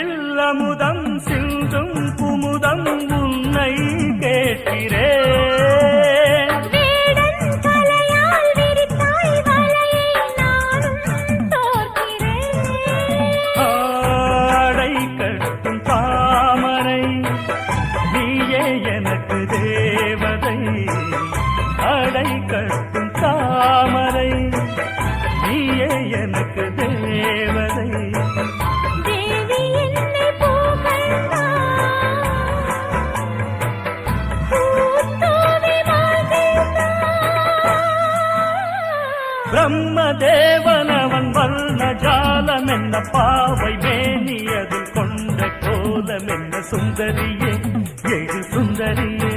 நெஞ்சில் அமுதம் சிந்தும் குமுதம் உன்னை கேட்கிறேன். ஆடை கட்டும் தாமரை நீயே எனக்கு தேவதை. ஆடை கட்டும் தாமரை நீயே எனக்கு தேவதை. பிரம்மதேவனவன் வர்ண ஜாலம் என்ன பாவை மேனியதில் கொண்ட கோலம் என்ன சுந்தரியே எழு சுந்தரியே.